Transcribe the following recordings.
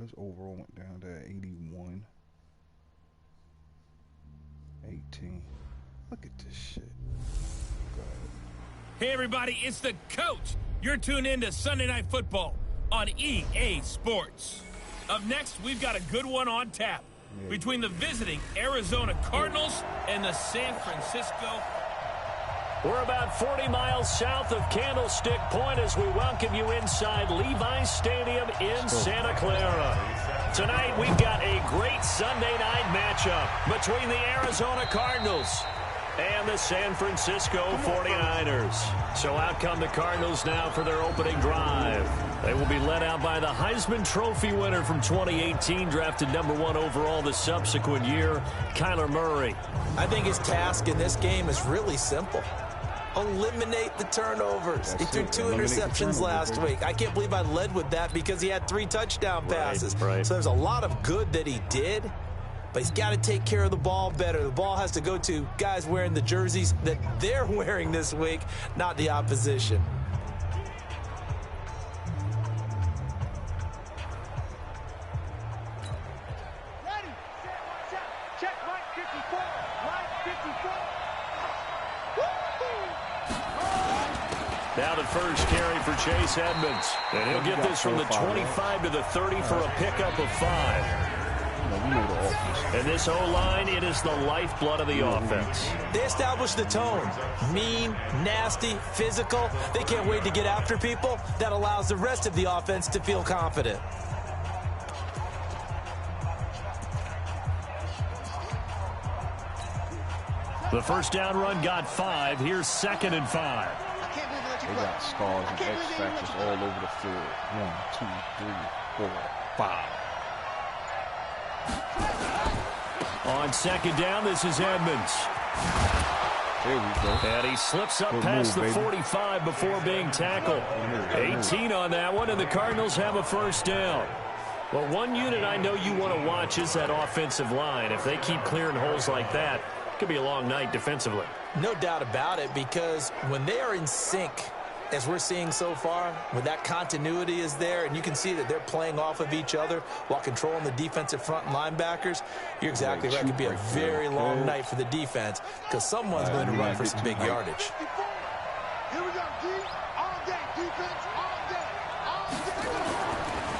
his overall went down to 81. 18. Look at this shit. Hey, everybody, it's the coach. You're tuned in to Sunday Night Football on EA Sports. Up next, we've got a good one on tap between the visiting Arizona Cardinals and the San Francisco. We're about 40 miles south of Candlestick Point as we welcome you inside Levi's Stadium in Santa Clara. Tonight, we've got a great Sunday night matchup between the Arizona Cardinals and the San Francisco 49ers. So out come the Cardinals now for their opening drive. They will be led out by the Heisman Trophy winner from 2018, drafted #1 overall the subsequent year, Kyler Murray. I think his task in this game is really simple. Eliminate the turnovers. He threw 2 interceptions last week. I can't believe I led with that because he had 3 touchdown passes. Right. So there's a lot of good that he did, but he's got to take care of the ball better. The ball has to go to guys wearing the jerseys that they're wearing this week, not the opposition. Ready, set, watch out. Check, right 54. Right 54. Now the first carry for Chase Edmonds. And he'll get this from the 25 to the 30 for a pickup of 5. And this O-line, it is the lifeblood of the offense. They established the tone. Mean, nasty, physical. They can't wait to get after people. That allows the rest of the offense to feel confident. The first down run got 5. Here's 2nd and 5. They got stars and X factors all over the field. 1, 2, 3, 4, 5. On 2nd down, this is Edmonds. There we go. And he slips up past the 45 before being tackled. 18 on that one, and the Cardinals have a first down. Well, one unit I know you want to watch is that offensive line. If they keep clearing holes like that, it could be a long night defensively. No doubt about it, because when they are in sync, as we're seeing so far, when that continuity is there, and you can see that they're playing off of each other while controlling the defensive front linebackers, you're exactly right. It could be a very long night for the defense because someone's going to run for some big yardage. Here we go, D. All day, defense, all day, all day.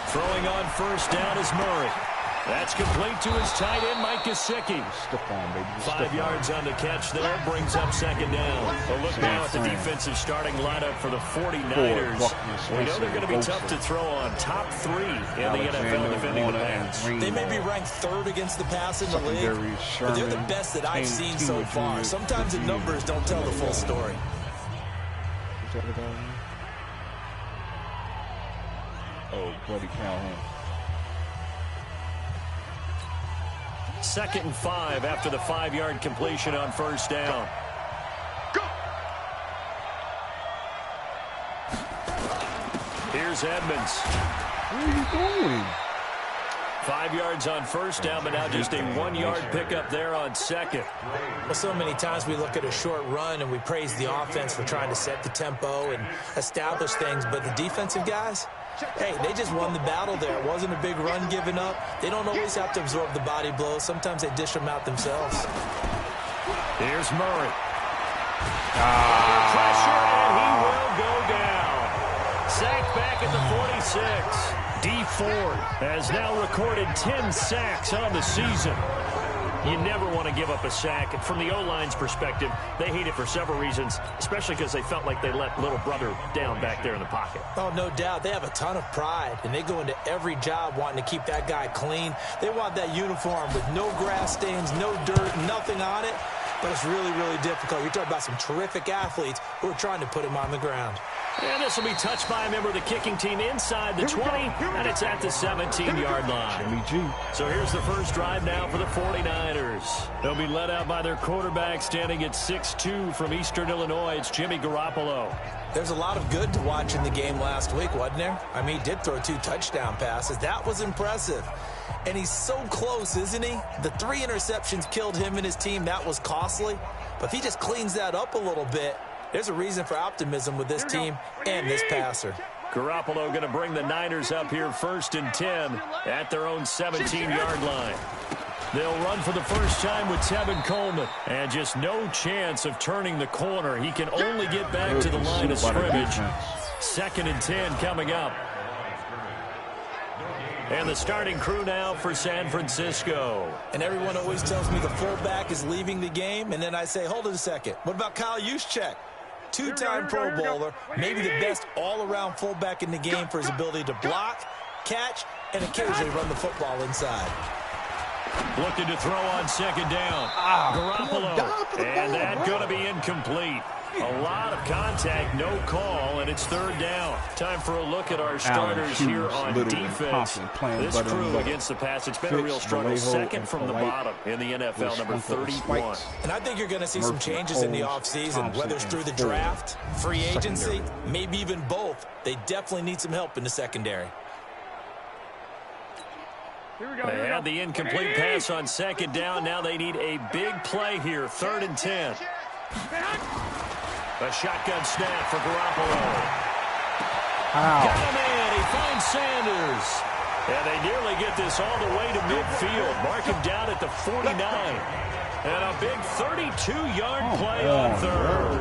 Throwing on first down is Murray. That's complete to his tight end, Mike Gesicki. 5 yards on the catch there, brings up 2nd down. A look now at the defensive starting lineup for the 49ers. We know they're going to be tough to throw on. Top 3 in the NFL defending the pass. They may be ranked 3rd against the pass in the league, but they're the best that I've seen so far. Sometimes the numbers don't tell the full story. Oh, Buddy Calhoun. 2nd and 5 after the 5-yard completion on first down. Go. Here's Edmonds. Where are you going? 5 yards on first down, but now just a 1-yard pickup there on 2nd. Well, so many times we look at a short run and we praise the offense for trying to set the tempo and establish things, but the defensive guys, hey, they just won the battle there. It wasn't a big run given up. They don't always have to absorb the body blows. Sometimes they dish them out themselves. Here's Murray. Pressure, and he will go down. Sacked back at the 46. Dee Ford has now recorded 10 sacks on the season. You never want to give up a sack. And from the O-line's perspective, they hate it for several reasons, especially because they felt like they let little brother down back there in the pocket. Oh, no doubt. They have a ton of pride, and they go into every job wanting to keep that guy clean. They want that uniform with no grass stains, no dirt, nothing on it. But it's really, really difficult. You're talking about some terrific athletes who are trying to put him on the ground. And this will be touched by a member of the kicking team inside the 20, and it's at the 17-yard line. So here's the first drive now for the 49ers. They'll be led out by their quarterback standing at 6'2" from Eastern Illinois. It's Jimmy Garoppolo. There's a lot of good to watch in the game last week, wasn't there? I mean, he did throw 2 touchdown passes. That was impressive. And he's so close, isn't he? The 3 interceptions killed him and his team. That was costly. But if he just cleans that up a little bit, There's a reason for optimism with this team and this passer. Garoppolo going to bring the Niners up here 1st and 10 at their own 17-yard line. They'll run for the first time with Tevin Coleman. And just no chance of turning the corner. He can only get back to the line of scrimmage. 2nd and 10 coming up. And the starting crew now for San Francisco. And everyone always tells me the fullback is leaving the game. And then I say, hold it a second. What about Kyle Juszczyk? Two-time Pro Bowler, maybe the best all-around fullback in the game for his ability to block, catch, and occasionally run the football inside. Looking to throw on 2nd down. Garoppolo. And that's going to be incomplete. A lot of contact, no call, and it's 3rd down. Time for a look at our starters here on defense. This crew against the pass, it's been a real struggle. 2nd from the bottom in the NFL, number 31. And I think you're going to see some changes in the offseason, whether it's through the draft, free agency, maybe even both. They definitely need some help in the secondary. They had the incomplete pass on 2nd down. Now they need a big play here, 3rd and 10. A shotgun snap for Garoppolo. Got him in. He finds Sanders. And they nearly get this all the way to midfield. Mark him down at the 49. And a big 32-yard play on 3rd.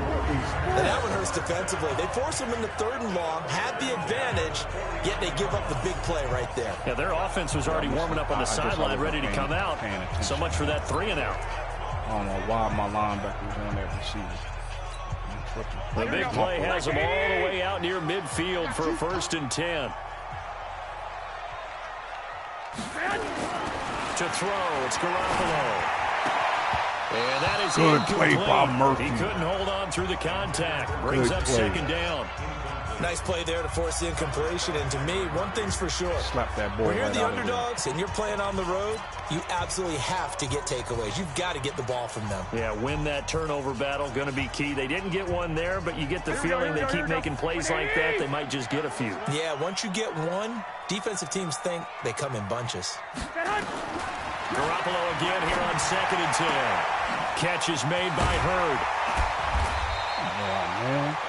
And that one hurts defensively. They force him into 3rd and long, had the advantage, yet they give up the big play right there. Yeah, their offense was already warming up on the sideline, ready to come out. So much for that 3 and out. I don't know why my linebacker was on that receiver. The big play has them all the way out near midfield for a 1st and 10. To throw, it's Garoppolo. And that is good play by Murphy. He couldn't hold on through the contact. Brings up 2nd down. Nice play there to force the incompletion. And to me, one thing's for sure. Slap that ball. When you're the underdogs and you're playing on the road, you absolutely have to get takeaways. You've got to get the ball from them. Yeah, win that turnover battle, going to be key. They didn't get one there, but you get the feeling they keep making plays like that, they might just get a few. Yeah, once you get one, defensive teams think they come in bunches. Garoppolo again here on 2nd and 10. Catch is made by Hurd.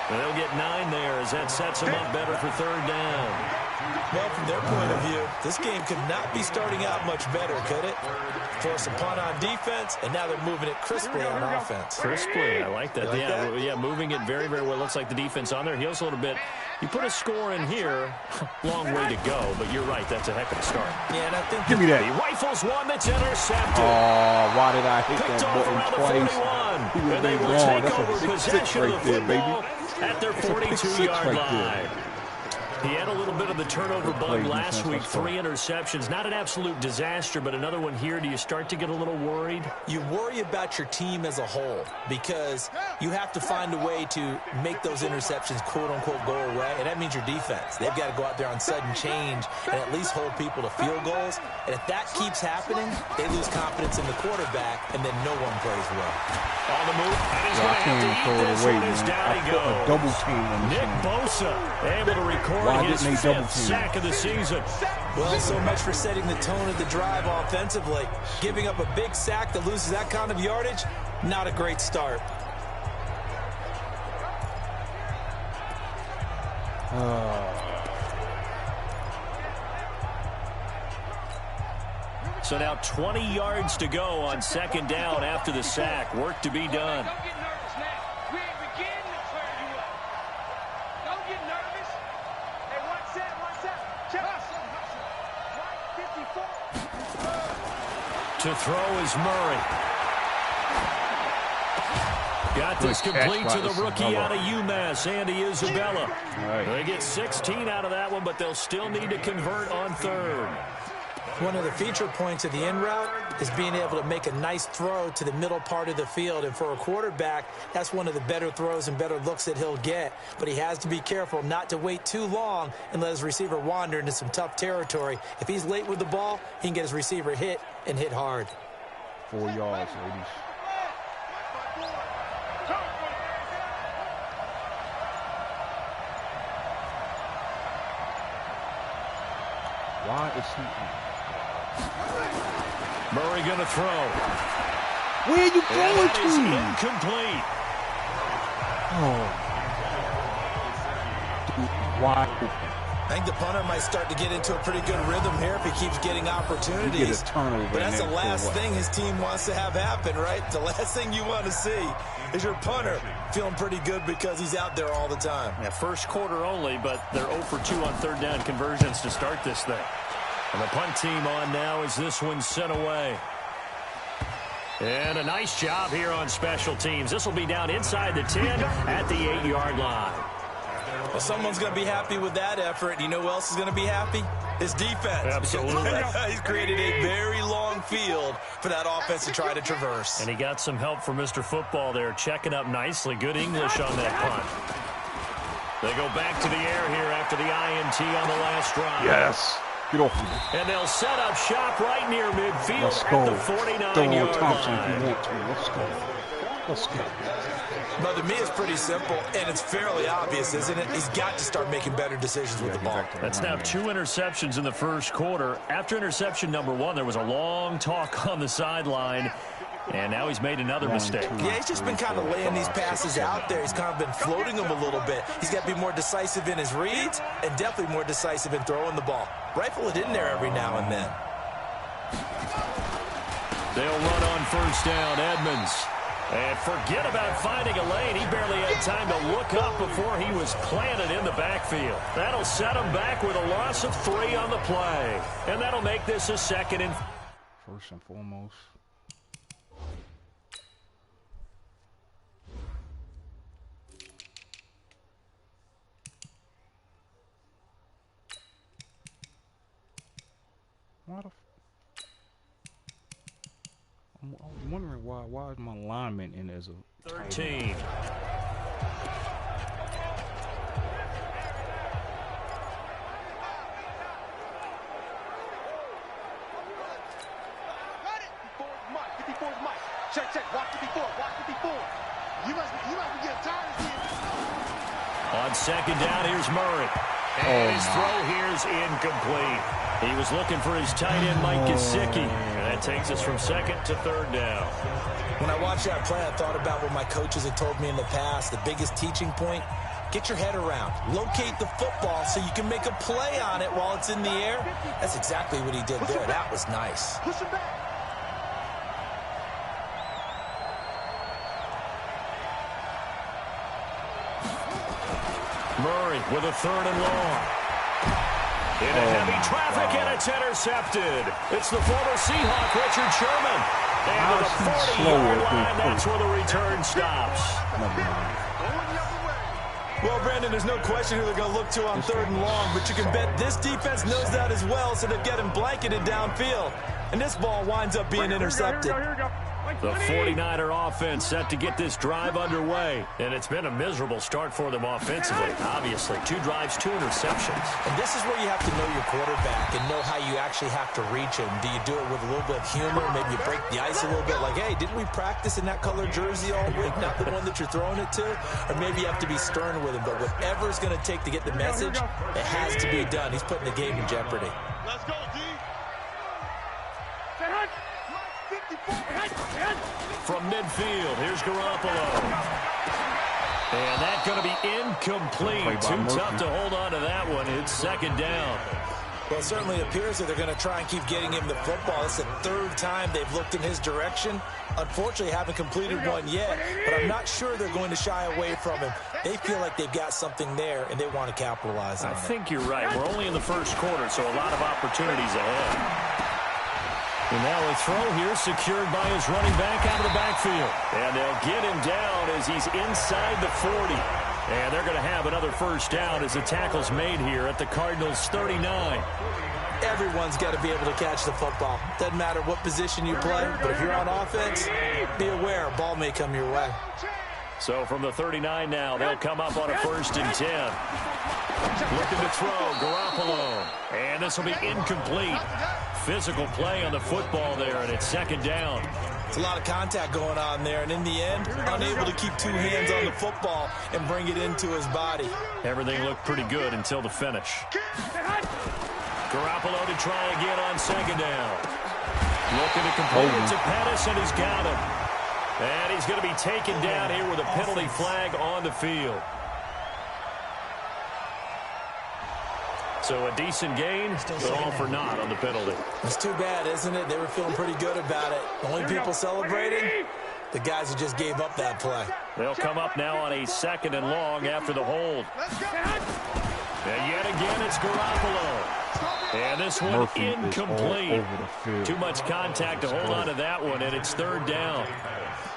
They'll get 9 there as that sets them up better for 3rd down. Well, from their point of view, this game could not be starting out much better, could it? Force a punt on defense, and now they're moving it crisply on offense. Crisply, I like that. Like that? Yeah, moving it very, very well. Looks like the defense on their heels a little bit. You put a score in here, long way to go, but you're right, that's a heck of a start. Yeah, and I think give me that. He rifles one that's intercepted. Oh, why did I hit Picked that off button around twice? the 41, and they will take over possession right of the there, football baby. at their 42-yard line. He had a little bit of the turnover bug last week, 3 interceptions. Not an absolute disaster, but another one here. Do you start to get a little worried? You worry about your team as a whole because you have to find a way to make those interceptions, quote-unquote, go away, and that means your defense. They've got to go out there on sudden change and at least hold people to field goals, and if that keeps happening, they lose confidence in the quarterback, and then no one plays well. On the move, and he's I going to can't have to throw eat it this away, one as man. down I he put a goes. double team on this Nick one. Bosa able to record Why his didn't they double 5th team? sack of the season. Well, so much for setting the tone of the drive offensively. Giving up a big sack that loses that kind of yardage, not a great start. So now 20 yards to go on 2nd down after the sack. Work to be done. Don't get nervous now. We ain't beginning to clear you up. Don't get nervous. Hey, one set. Check. Right, 54. To throw is Murray. Got this Good catch complete to by the rookie Isabella. out of UMass, Andy Isabella. Right. They get 16 out of that one, but they'll still need to convert on 3rd. One of the feature points of the in route is being able to make a nice throw to the middle part of the field. And for a quarterback, that's one of the better throws and better looks that he'll get. But he has to be careful not to wait too long and let his receiver wander into some tough territory. If he's late with the ball, he can get his receiver hit and hit hard. 4 yards, ladies. Why is he Murray going to throw. Where are you And going that is to? incomplete. Wide open. I think the punter might start to get into a pretty good rhythm here if he keeps getting opportunities. You get a turnover, but that's the last thing his team wants to have happen, right? The last thing you want to see is your punter feeling pretty good because he's out there all the time. Yeah, first quarter only, but they're 0 for 2 on third down conversions to start this thing. And the punt team on now as this one's sent away. And a nice job here on special teams. This will be down inside the 10 at the 8-yard line. Well, someone's going to be happy with that effort. You know who else is going to be happy? His defense. Absolutely. He's created a very long field for that offense to try to traverse. And he got some help from Mr. Football there, checking up nicely. Good English on that punt. They go back to the air here after the INT on the last drive. Yes. Get off me. And they'll set up shop right near midfield Let's go. at the 49-yard Thompson line. if you want to. Let's go. Let's go. But to me, it's pretty simple, and it's fairly obvious, isn't it? He's got to start making better decisions with the ball. That's now 2 interceptions in the first quarter. After interception number 1, there was a long talk on the sideline, and now he's made another mistake. Yeah, he's just been kind of laying these passes out there. He's kind of been floating them a little bit. He's got to be more decisive in his reads and definitely more decisive in throwing the ball. Rifle it in there every now and then. They'll run on first down, Edmonds. And forget about finding a lane. He barely had time to look up before he was planted in the backfield. That'll set him back with a loss of 3 on the play. And that'll make this a second and... First and foremost. I'm wondering why is my lineman in as a 13. Check, watch 54, watch 54. You must be getting tired of seeing. On second down, here's Murray. And his throw here's incomplete. He was looking for his tight end, Mike Gesicki. And that takes us from second to third down. When I watched that play, I thought about what my coaches had told me in the past. The biggest teaching point, get your head around. Locate the football so you can make a play on it while it's in the air. That's exactly what he did there. That was nice. Push him back. Murray with a third and long. Into heavy traffic, and it's intercepted. It's the former Seahawk, Richard Sherman. And to the 40-yard line, that's where the return stops. Well, Brandon, there's no question who they're going to look to on third and long, but you can bet this defense knows that as well, so they've got him blanketed downfield. And this ball winds up being intercepted. The 49er offense set to get this drive underway. And it's been a miserable start for them offensively. Obviously, 2 drives, 2 interceptions. And this is where you have to know your quarterback and know how you actually have to reach him. Do you do it with a little bit of humor? Maybe you break the ice a little bit like, hey, didn't we practice in that color jersey all week? Not the one that you're throwing it to? Or maybe you have to be stern with him. But whatever it's going to take to get the message, it has to be done. He's putting the game in jeopardy. Let's go, D. From midfield, here's Garoppolo. And that's going to be incomplete. Too tough to hold on to that one. It's second down. Well, it certainly appears that they're going to try and keep getting him the football. It's the 3rd time they've looked in his direction. Unfortunately, haven't completed one yet, but I'm not sure they're going to shy away from him. They feel like they've got something there, and they want to capitalize on it. I think you're right. We're only in the first quarter, so a lot of opportunities ahead. And now a throw here secured by his running back out of the backfield. And they'll get him down as he's inside the 40. And they're going to have another first down as the tackle's made here at the Cardinals' 39. Everyone's got to be able to catch the football. Doesn't matter what position you play, but if you're on offense, be aware a ball may come your way. So from the 39 now, they'll come up on a 1st and 10. Looking to throw, Garoppolo. And this will be incomplete. Physical play on the football there, and it's second down. It's a lot of contact going on there, and in the end, unable to keep 2 hands on the football and bring it into his body. Everything looked pretty good until the finish. Garoppolo to try again on second down. Looking to complete it to Pettis, and he's got him. And he's going to be taken down here with a penalty flag on the field. So a decent gain, but all for naught on the penalty. It's too bad, isn't it? They were feeling pretty good about it. The only people celebrating, the guys who just gave up that play. They'll come up now on a 2nd and long after the hold. And yet again, it's Garoppolo. And this one Murphy incomplete. Too much contact to hold on to that one, and it's 3rd down.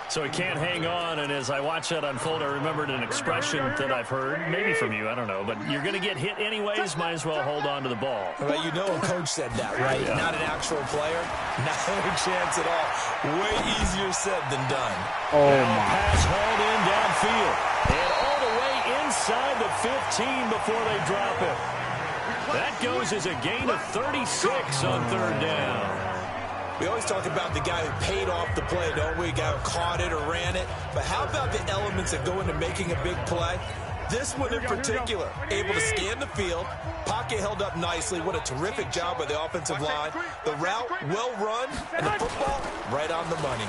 So he can't hang on, and as I watch that unfold, I remembered an expression that I've heard, maybe from you, I don't know, but you're going to get hit anyways, might as well hold on to the ball. Well, you know a coach said that, right? Yeah. Not an actual player. Not a chance at all. Way easier said than done. Oh, my. Pass hauled in downfield, and all the way inside the 15 before they drop it. That goes as a gain of 36 on 3rd down. We always talk about the guy who paid off the play, don't we? The guy who caught it or ran it. But how about the elements that go into making a big play? This one in particular, able to scan the field, pocket held up nicely. What a terrific job by the offensive line. The route, well run, and the football, right on the money.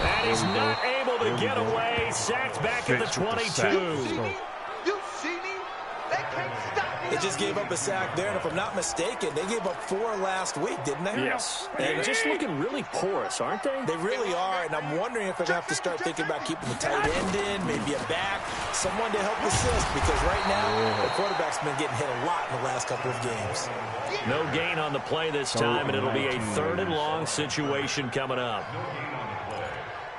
And he's not able to get away. Sacked back at the 22. They just gave up a sack there, and if I'm not mistaken, they gave up 4 last week, didn't they? Yes. They're just looking really porous, aren't they? They really are, and I'm wondering if they have to start thinking about keeping the tight end in, maybe a back, someone to help assist, because right now, the quarterback's been getting hit a lot in the last couple of games. No gain on the play this time, and it'll be a 3rd and long situation coming up.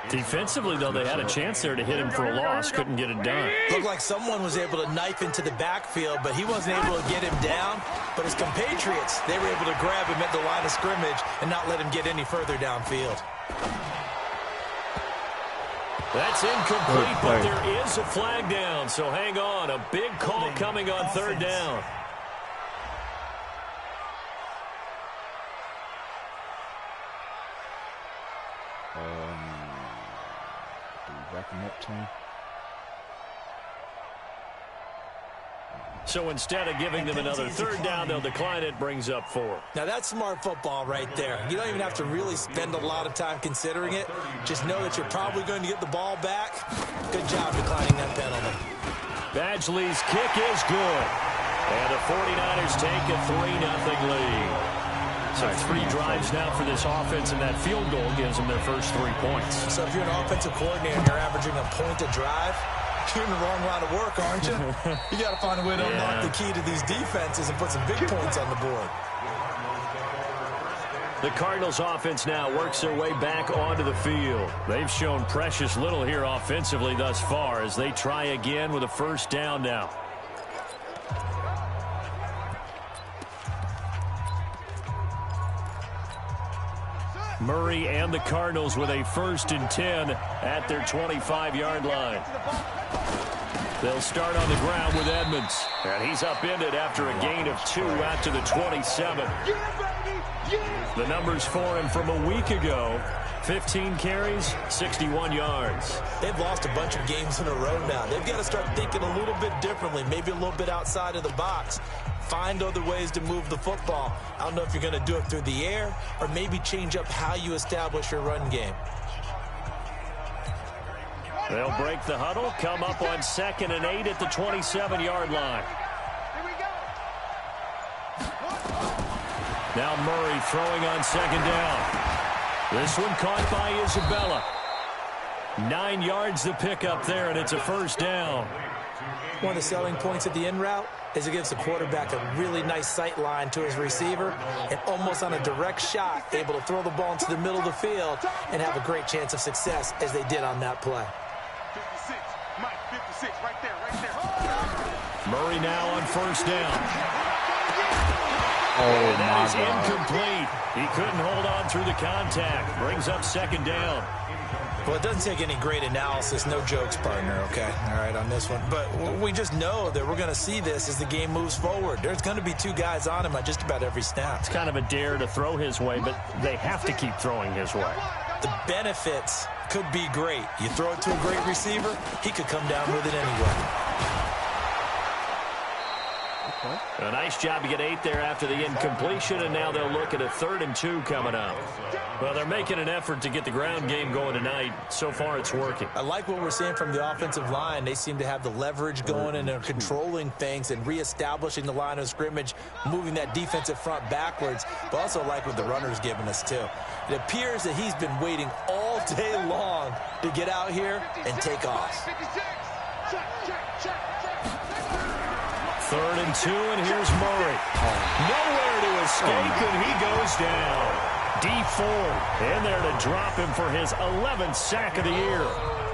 Defensively, though, they had a chance there to hit him for a loss. Couldn't get it done. Looked like someone was able to knife into the backfield, but he wasn't able to get him down. But his compatriots, they were able to grab him at the line of scrimmage and not let him get any further downfield. That's incomplete, but there is a flag down. So hang on. A big call coming on 3rd down. Up to him. So instead of giving them another 3rd down, they'll decline it, brings up 4. Now that's smart football right there. You don't even have to really spend a lot of time considering it. Just know that you're probably going to get the ball back. Good job declining that penalty. Badgley's kick is good. And the 49ers take a 3-0 lead. So 3 drives now for this offense, and that field goal gives them their first 3 points. So if you're an offensive coordinator and you're averaging a point a drive, you're in the wrong line of work, aren't you? You got to find a way to unlock the key to these defenses and put some big points on the board. The Cardinals offense now works their way back onto the field. They've shown precious little here offensively thus far as they try again with a 1st down now. Murray and the Cardinals with a 1st and 10 at their 25-yard line. They'll start on the ground with Edmonds. And he's upended after a gain of 2 out to the 27. The numbers for him from a week ago: 15 carries, 61 yards. They've lost a bunch of games in a row now. They've got to start thinking a little bit differently, maybe a little bit outside of the box. Find other ways to move the football. I don't know if you're going to do it through the air or maybe change up how you establish your run game. They'll break the huddle, come up on 2nd and 8 at the 27-yard line. Now Murray throwing on 2nd down. This one caught by Isabella. 9 yards the pickup there, and it's a 1st down. One of the selling points of the in route is it gives the quarterback a really nice sight line to his receiver and almost on a direct shot able to throw the ball into the middle of the field and have a great chance of success as they did on that play. 56, Mike, 56, right there. Murray now on 1st down. Oh, that is incomplete. He couldn't hold on through the contact. Brings up 2nd down. Well, it doesn't take any great analysis. No jokes, partner, okay? All right, on this one. But we just know that we're going to see this as the game moves forward. There's going to be 2 guys on him on just about every snap. It's kind of a dare to throw his way, but they have to keep throwing his way. The benefits could be great. You throw it to a great receiver, he could come down with it anyway. Okay. A nice job to get 8 there after the incompletion, and now they'll look at a 3rd and 2 coming up. Well, they're making an effort to get the ground game going tonight. So far, it's working. I like what we're seeing from the offensive line. They seem to have the leverage going, and they're controlling things and reestablishing the line of scrimmage, moving that defensive front backwards, but also like what the runner's giving us, too. It appears that he's been waiting all day long to get out here and take off. 3rd and 2, and here's Murray. Nowhere to escape, and he goes down. D Ford in there to drop him for his 11th sack of the year.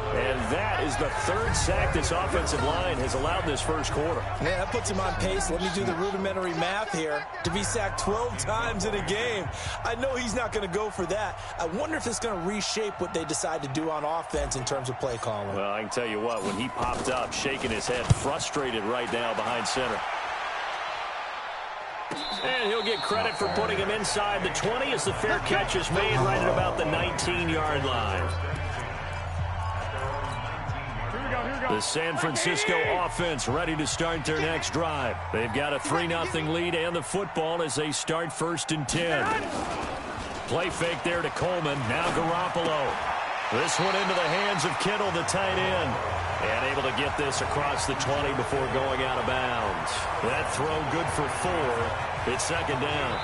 And that is the 3rd sack this offensive line has allowed in this first quarter. Yeah, that puts him on pace. Let me do the rudimentary math here. To be sacked 12 times in a game, I know he's not going to go for that. I wonder if it's going to reshape what they decide to do on offense in terms of play calling. Well, I can tell you what, when he popped up, shaking his head, frustrated right now behind center. And he'll get credit for putting him inside the 20 as the fair catch is made right at about the 19-yard line. The San Francisco offense ready to start their next drive. They've got a 3-0 lead and the football as they start 1st and 10. Play fake there to Coleman. Now Garoppolo. This one into the hands of Kittle, the tight end. And able to get this across the 20 before going out of bounds. That throw good for 4. It's 2nd down.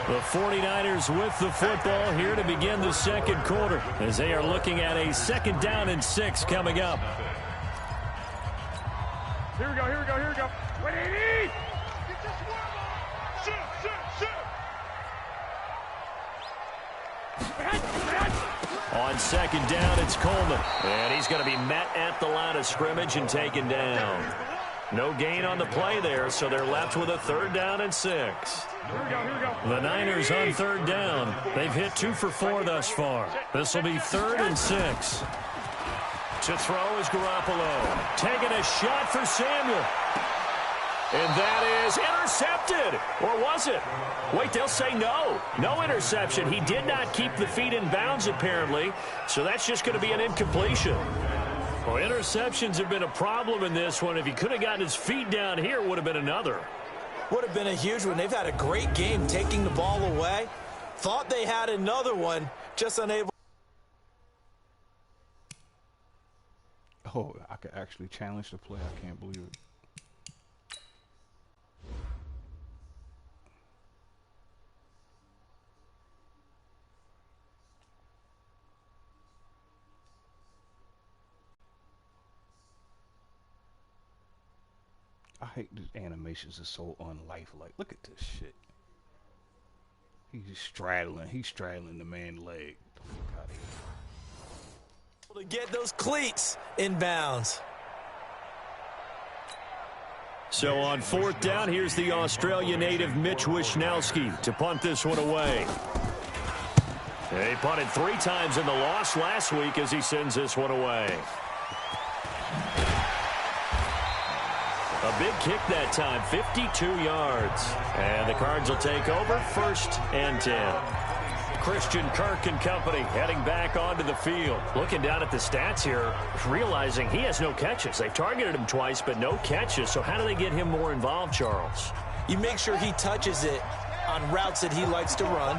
The 49ers with the football here to begin the 2nd quarter as they are looking at a 2nd down and 6 coming up. Here we go, here we go, here we go. What do you need? Get this one. Shoot. On 2nd down, it's Coleman. And he's going to be met at the line of scrimmage and taken down. No gain on the play there, so they're left with a 3rd down and 6. Here we go, here we go. The Niners on 3rd down. They've hit 2 for 4 thus far. This will be 3rd and 6. To throw is Garoppolo. Taking a shot for Samuel. And that is intercepted. Or was it? Wait, they'll say no. No interception. He did not keep the feet in bounds, apparently. So that's just going to be an incompletion. Well, interceptions have been a problem in this one. If he could have gotten his feet down here, it would have been another. Would have been a huge one. They've had a great game taking the ball away. Thought they had another one, just unable. Oh, I could actually challenge the play. I can't believe it. I hate these animations are so unlifelike. Look at this shit. He's straddling the man's leg. Get the fuck out of here. To get those cleats in bounds. So on 4th down, here's the Australia native Mitch Wishnowski to punt this one away. He punted 3 times in the loss last week as he sends this one away. A big kick that time, 52 yards. And the Cards will take over 1st and 10. Christian Kirk and company heading back onto the field. Looking down at the stats here, realizing he has no catches. They've targeted him twice, but no catches. So how do they get him more involved, Charles? You make sure he touches it on routes that he likes to run,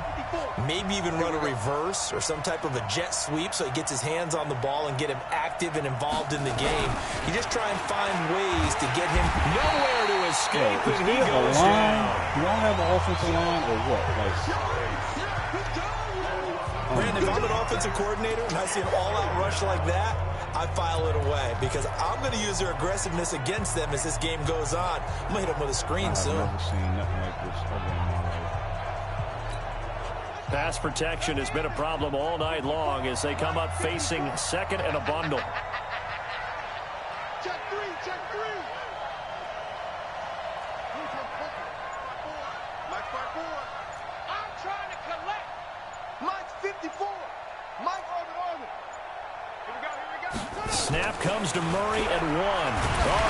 maybe even run a reverse or some type of a jet sweep so he gets his hands on the ball and get him active and involved in the game. You just try and find ways to get him nowhere to escape, and he goes down. Do y'all have an offensive line or what? Brandon, if I'm an offensive coordinator and I see an all-out rush like that, I file it away because I'm going to use their aggressiveness against them as this game goes on. I'm going to hit them with a screen soon. I've never seen nothing like this ever in my life. Pass protection has been a problem all night long as they come up facing 2nd and a bundle. Check 3, check 3. Mike 54. I'm trying to collect. Mike's 54. Mike on it. Here we go, here we go. Snap comes to Murray at 1. Oh,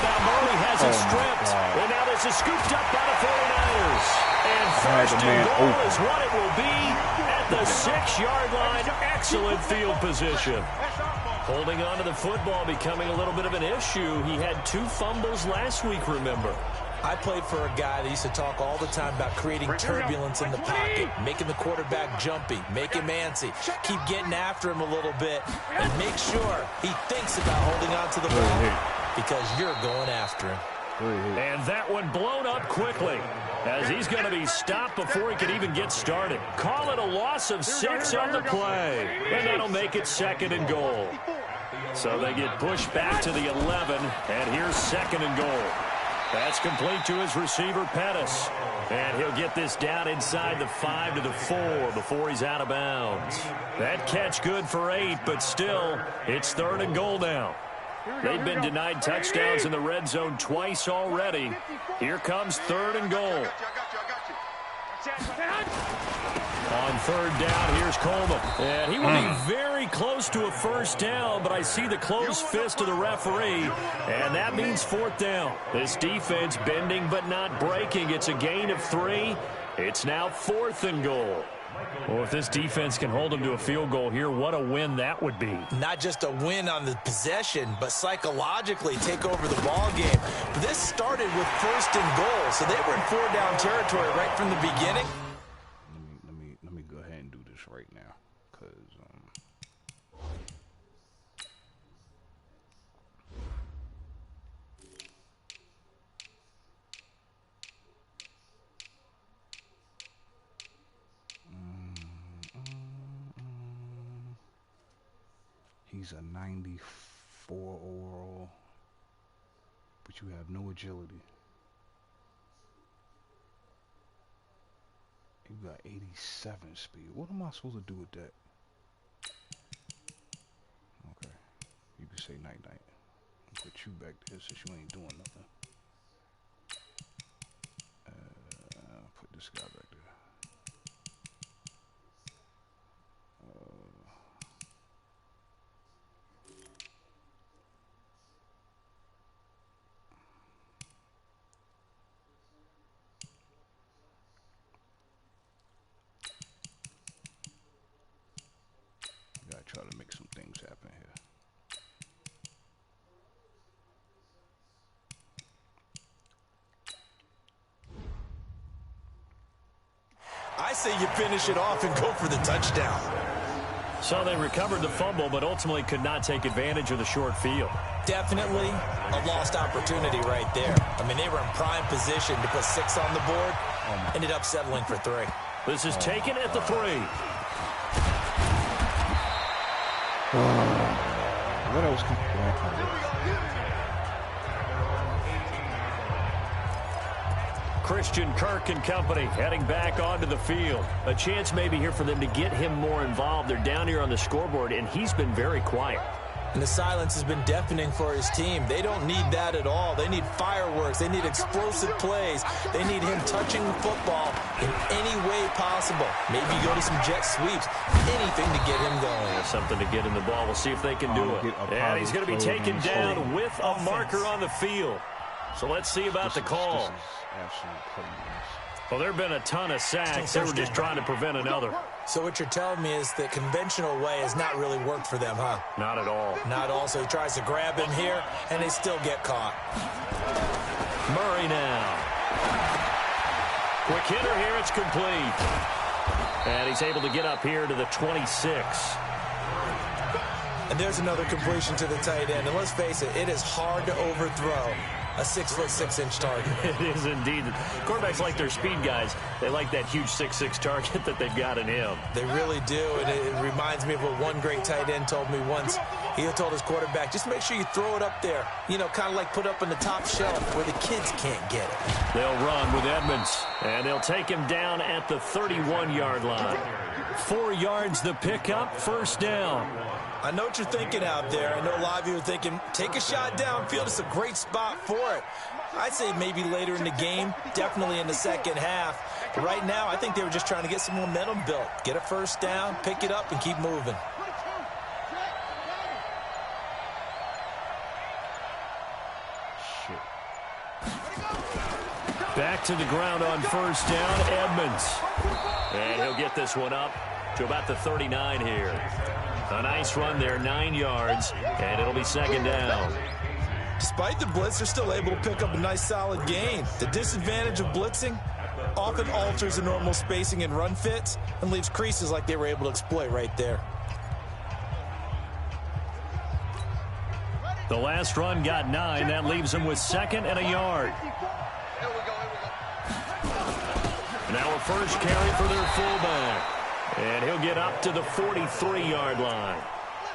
now Murray has it stripped. And now this is scooped up by the 49ers. And 1st and goal is what it will be at the 6-yard line. Excellent field position. Holding on to the football becoming a little bit of an issue. He had 2 fumbles last week, remember. I played for a guy that used to talk all the time about creating turbulence in the pocket, making the quarterback jumpy, make him antsy, keep getting after him a little bit, and make sure he thinks about holding on to the ball because you're going after him. And that one blown up quickly as he's going to be stopped before he can even get started. Call it a loss of 6 on the play, and that'll make it 2nd and goal. So they get pushed back to the 11, and here's 2nd and goal. That's complete to his receiver, Pettis. And he'll get this down inside the 5 to the 4 before he's out of bounds. That catch good for 8, but still, it's 3rd and goal now. They've been denied touchdowns in the red zone twice already. Here comes 3rd and goal. On 3rd down, here's Coleman. And he will be very close to a 1st down, but I see the closed fist of the referee, and that means 4th down. This defense bending but not breaking. It's a gain of 3. It's now 4th and goal. Well, if this defense can hold them to a field goal here, what a win that would be. Not just a win on the possession, but psychologically take over the ball game. This started with 1st and goal, so they were in 4-down territory right from the beginning. Let me go ahead and do this right now, because he's a 94 overall, but you have no agility. You got 87 speed. What am I supposed to do with that? Okay. You can say night-night. Put you back there since you ain't doing nothing. Put this guy back there. Try to make some things happen here. I say you finish it off and go for the touchdown. So they recovered the fumble, but ultimately could not take advantage of the short field. Definitely a lost opportunity right there. I mean, they were in prime position to put 6 on the board. Ended up settling for 3. This is taken at the 3. What else can Christian Kirk and company heading back onto the field. A chance maybe here for them to get him more involved. They're down here on the scoreboard, and he's been very quiet. And the silence has been deafening for his team. They don't need that at all. They need fireworks. They need explosive plays. They need him touching the football in any way possible. Maybe go to some jet sweeps. Anything to get him going. There's something to get in the ball. We'll see if they can do it. And he's going to be taken down with a marker on the field. So let's see about the call. Well, there have been a ton of sacks. They were just trying to prevent another. So what you're telling me is the conventional way has not really worked for them, huh? Not at all. Not all. So he tries to grab him here, and they still get caught. Murray now. Quick hitter here. It's complete. And he's able to get up here to the 26. And there's another completion to the tight end. And let's face it, it is hard to overthrow a 6'6" target. It is indeed. Quarterbacks like their speed guys. They like that huge 6'6" target that they've got in him. They really do, and it reminds me of what one great tight end told me once. He had told his quarterback, just make sure you throw it up there. You know, kind of like put up on the top shelf where the kids can't get it. They'll run with Edmonds, and they'll take him down at the 31-yard line. 4 yards the pickup, 1st down. I know what you're thinking out there. I know a lot of you are thinking, take a shot downfield. It's a great spot for it. I'd say maybe later in the game, definitely in the second half. But right now, I think they were just trying to get some momentum built. Get a 1st down, pick it up, and keep moving. Back to the ground on 1st down, Edmonds. And he'll get this one up to about the 39 here. A nice run there, 9 yards, and it'll be second down. Despite the blitz, they're still able to pick up a nice solid gain. The disadvantage of blitzing often alters the normal spacing and run fits and leaves creases like they were able to exploit right there. The last run got 9. That leaves him with 2nd and a yard. Now a first carry for their fullback. And he'll get up to the 43-yard line.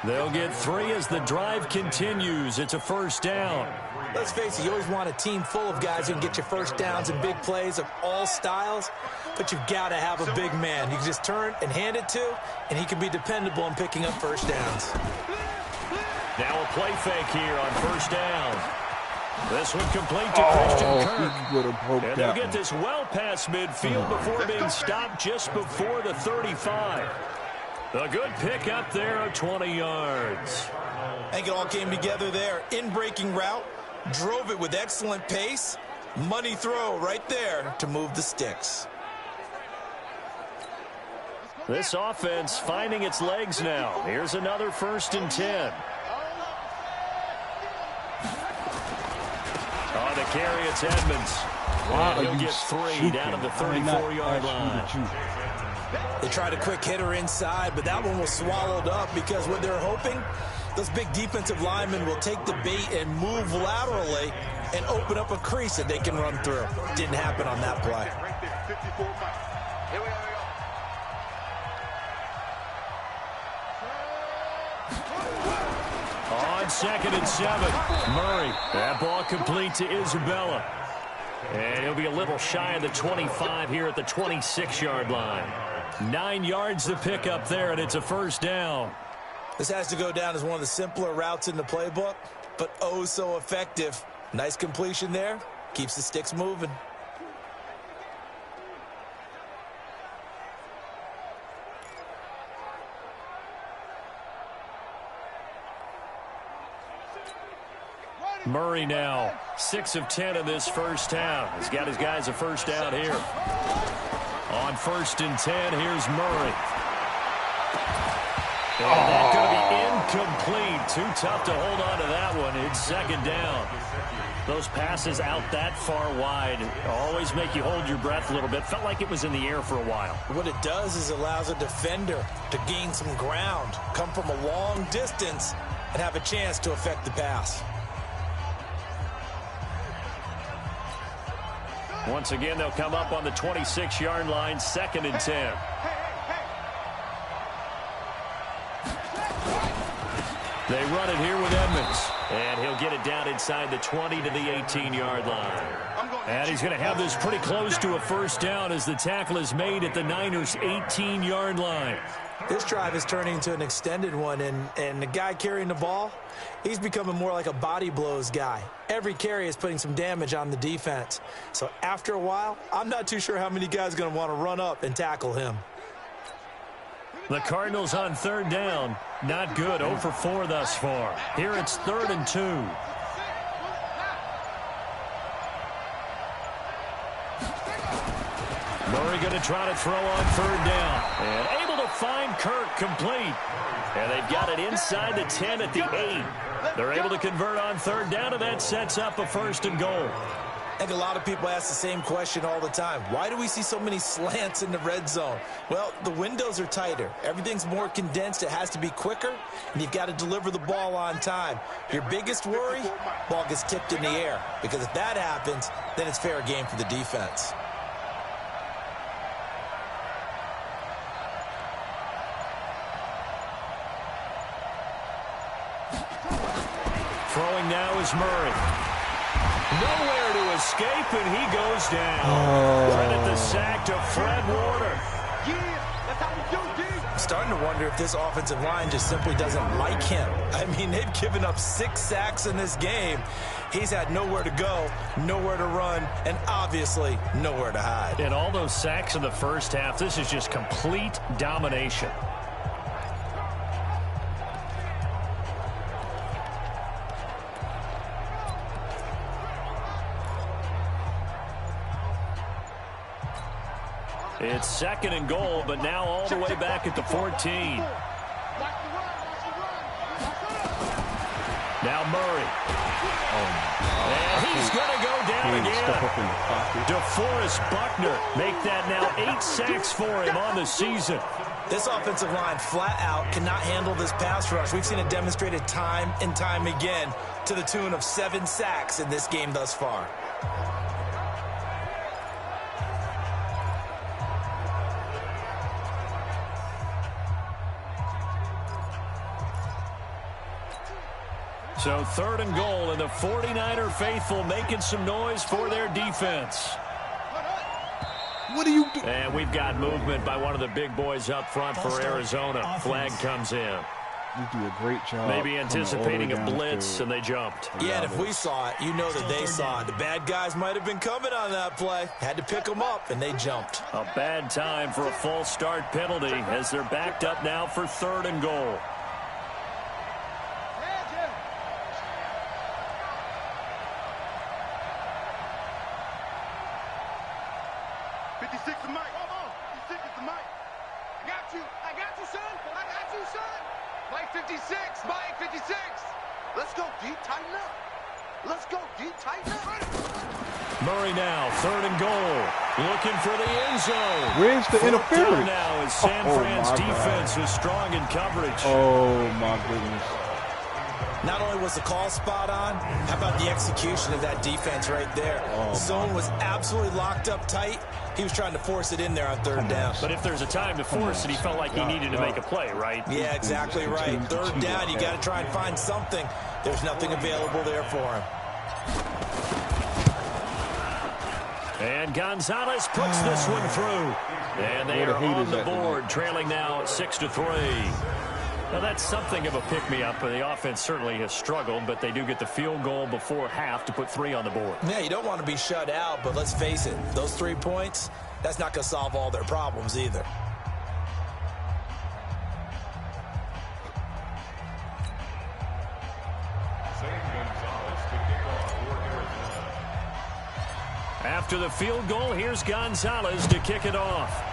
They'll get 3 as the drive continues. It's a first down. Let's face it, you always want a team full of guys who can get you first downs and big plays of all styles, but you've got to have a big man you can just turn and hand it to, and he can be dependable in picking up first downs. Now a play fake here on first down. This one complete to Christian Kirk. And they'll get this well past midfield before being stopped just before the 35. A good pick up there of 20 yards. I think it all came together there. In-breaking route, drove it with excellent pace. Money throw right there to move the sticks. This offense finding its legs now. Here's another 1st and 10. On the carry, it's Edmonds. And he'll get 3 down to the 34-yard line. They tried a quick hitter inside, but that one was swallowed up because what they're hoping, those big defensive linemen will take the bait and move laterally and open up a crease that they can run through. Didn't happen on that play. On 2nd and 7, Murray. That ball complete to Isabella. And he'll be a little shy of the 25 here at the 26-yard line. 9 yards to pick up there, and it's a first down. This has to go down as one of the simpler routes in the playbook, but oh so effective. Nice completion there. Keeps the sticks moving. Murray now 6 of 10 in this first half. He's got his guys a first down here. On 1st and 10, here's Murray. And that's going to be incomplete. Too tough to hold on to that one. It's 2nd down. Those passes out that far wide always make you hold your breath a little bit. Felt like it was in the air for a while. What it does is allows a defender to gain some ground, come from a long distance, and have a chance to affect the pass. Once again, they'll come up on the 26-yard line, 2nd and 10. They run it here with Edmonds. And he'll get it down inside the 20 to the 18-yard line. And he's going to have this pretty close to a first down as the tackle is made at the Niners' 18-yard line. This drive is turning into an extended one, and the guy carrying the ball, he's becoming more like a body blows guy. Every carry is putting some damage on the defense. So after a while, I'm not too sure how many guys are going to want to run up and tackle him. The Cardinals on 3rd down. Not good. 0 for 4 thus far. Here it's 3rd and 2. Murray going to try to throw on 3rd down. And able to find Kirk complete. And they've got it inside the 10 at the 8. They're able to convert on 3rd down, and that sets up a 1st and goal. I think a lot of people ask the same question all the time. Why do we see so many slants in the red zone? Well, the windows are tighter. Everything's more condensed. It has to be quicker, and you've got to deliver the ball on time. Your biggest worry, ball gets tipped in the air, because if that happens, then it's fair game for the defense. Throwing now is Murray. Nowhere to escape, and he goes down. Credit the sack to Fred Warner. I'm starting to wonder if this offensive line just simply doesn't like him. I mean, they've given up 6 sacks in this game. He's had nowhere to go, nowhere to run, and obviously nowhere to hide. And all those sacks in the first half, this is just complete domination. It's 2nd and goal, but now all the way back at the 14. Now Murray. And he's going to go down again. DeForest Buckner make that now 8 sacks for him on the season. This offensive line flat out cannot handle this pass rush. We've seen it demonstrated time and time again to the tune of 7 sacks in this game thus far. So 3rd and goal, and the 49er faithful making some noise for their defense. What are you doing? And we've got movement by one of the big boys up front for Arizona. Flag comes in. You do a great job. Maybe anticipating a blitz, and they jumped. Yeah, and if we saw it, you know that they saw it. The bad guys might have been coming on that play. Had to pick them up, and they jumped. A bad time for a false start penalty as they're backed up now for 3rd and goal. Mike 56, Mike 56. Let's go deep, tighten up. Let's go deep, tighten up. Murray now, 3rd and goal. Looking for the end zone. Where's the interference? Now as San Fran's defense was strong in coverage. Oh, my goodness. Not only was the call spot on, how about the execution of that defense right there? The zone was absolutely locked up tight. He was trying to force it in there on 3rd down. But if there's a time to force it, he felt like he needed to make a play, right? Yeah, exactly right. 3rd down, you got to try and find something. There's nothing available there for him. And Gonzalez puts this one through. And they are on the board, trailing now 6-3. Now, that's something of a pick-me-up. The offense certainly has struggled, but they do get the field goal before half to put 3 on the board. Yeah, you don't want to be shut out, but let's face it, those 3 points, that's not going to solve all their problems either. After the field goal, here's Gonzalez to kick it off.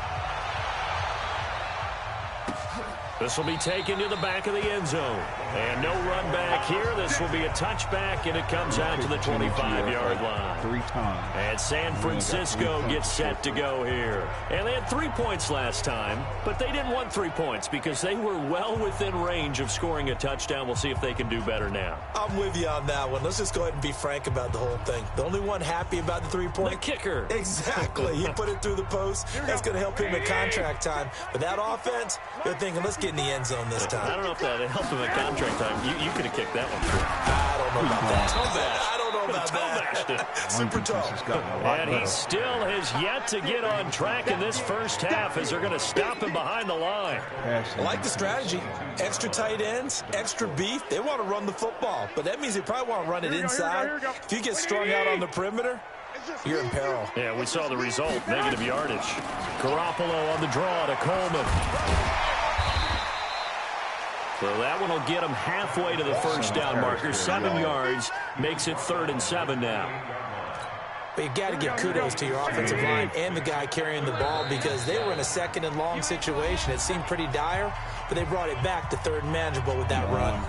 This will be taken to the back of the end zone. And no run back here. This will be a touchback, and it comes out to the 25-yard line. 3 times. And San Francisco gets set to go here. And they had 3 points last time, but they didn't want 3 points because they were well within range of scoring a touchdown. We'll see if they can do better now. I'm with you on that one. Let's just go ahead and be frank about the whole thing. The only one happy about the 3-point. The kicker. Exactly. He put it through the post. That's going to help him at contract time. But that offense, they're thinking, let's get in the end zone this time. I don't know if that helped him at contract time. You could have kicked that one through. I don't know about that. I don't know about that. Super tough. And he still has yet to get on track in this first half as they're going to stop him behind the line. I like the strategy. Extra tight ends, extra beef. They want to run the football, but that means they probably want to run it inside. If you get strung out on the perimeter, you're in peril. Yeah, we saw the result, negative yardage. Garoppolo on the draw to Coleman. So that one will get him halfway to the first down marker. 7 yards makes it 3rd and 7 now. But you got to give kudos to your offensive line and the guy carrying the ball because they were in a 2nd and long situation. It seemed pretty dire, but they brought it back to 3rd and manageable with that run.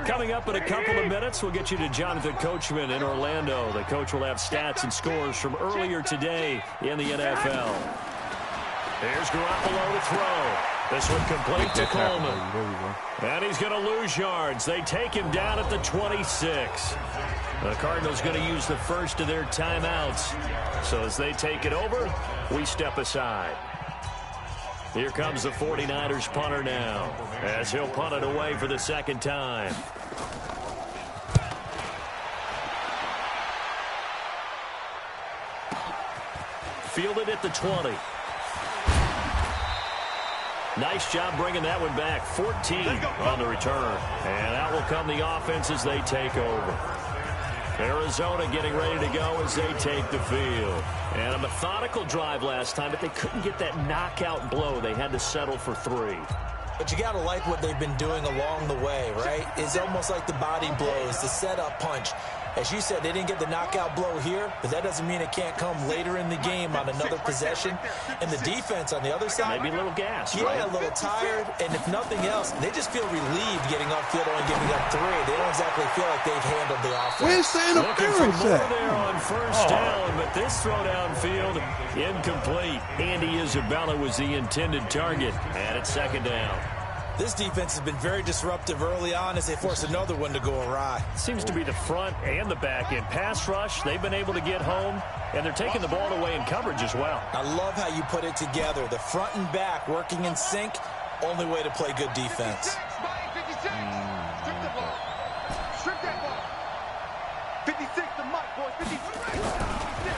Coming up in a couple of minutes, we'll get you to Jonathan Coachman in Orlando. The coach will have stats and scores from earlier today in the NFL. Here's Garoppolo to throw. This one complete to Coleman. And he's going to lose yards. They take him down at the 26. The Cardinals going to use the first of their timeouts. So as they take it over, we step aside. Here comes the 49ers punter now, as he'll punt it away for the 2nd time. Fielded at the 20. Nice job bringing that one back. 14 on the return. And out will come the offense as they take over. Arizona getting ready to go as they take the field. And a methodical drive last time, but they couldn't get that knockout blow. They had to settle for 3. But you got to like what they've been doing along the way, right? It's almost like the body blows, the setup punch. As you said, they didn't get the knockout blow here, but that doesn't mean it can't come later in the game on another possession. And the defense on the other side, maybe a little gas, yeah, right? a little tired. And if nothing else, they just feel relieved getting upfield, only giving up 3. They don't exactly feel like they've handled the offense. Where's the interference at? There on first down, but this throw downfield incomplete. Andy Isabella was the intended target, and it's second down. This defense has been very disruptive early on as they force another one to go awry. Seems to be the front and the back end. Pass rush, they've been able to get home, and they're taking the ball away in coverage as well. I love how you put it together. The front and back working in sync, only way to play good defense.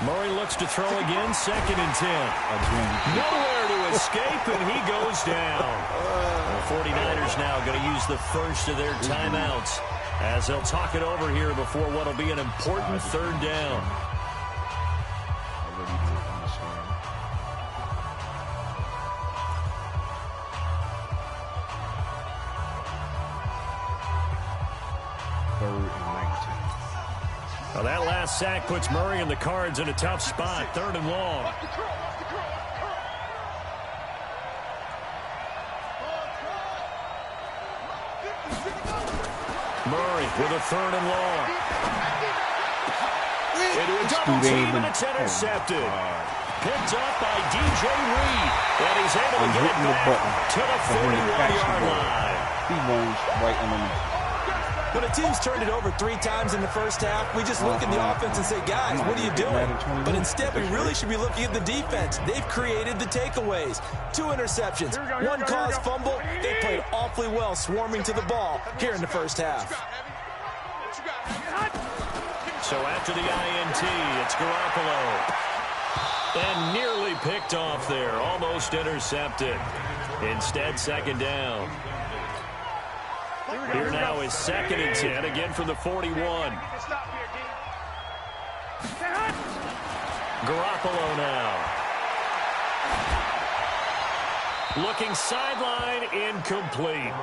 Murray looks to throw again, second and 10. Nowhere to escape, and he goes down. The 49ers now going to use the first of their timeouts as they'll talk it over here before what will be an important third down. Well, that last sack puts Murray and the Cards in a tough spot. Third and long. Murray with a third and long. Into a double team, and it's intercepted. Picked up by DJ Reed. And he's able to get it back to the 41-yard line. He runs right underneath. When a team's turned it over 3 times in the first half, we just look at the offense and say, guys, what are you doing? But instead, we really should be looking at the defense. They've created the takeaways. 2 interceptions, 1 caused fumble. They played awfully well swarming to the ball here in the first half. So after the INT, it's Garoppolo. And nearly picked off there, almost intercepted. Instead, second down. Here now is second and 10, again from the 41. Garoppolo now. Looking sideline, incomplete.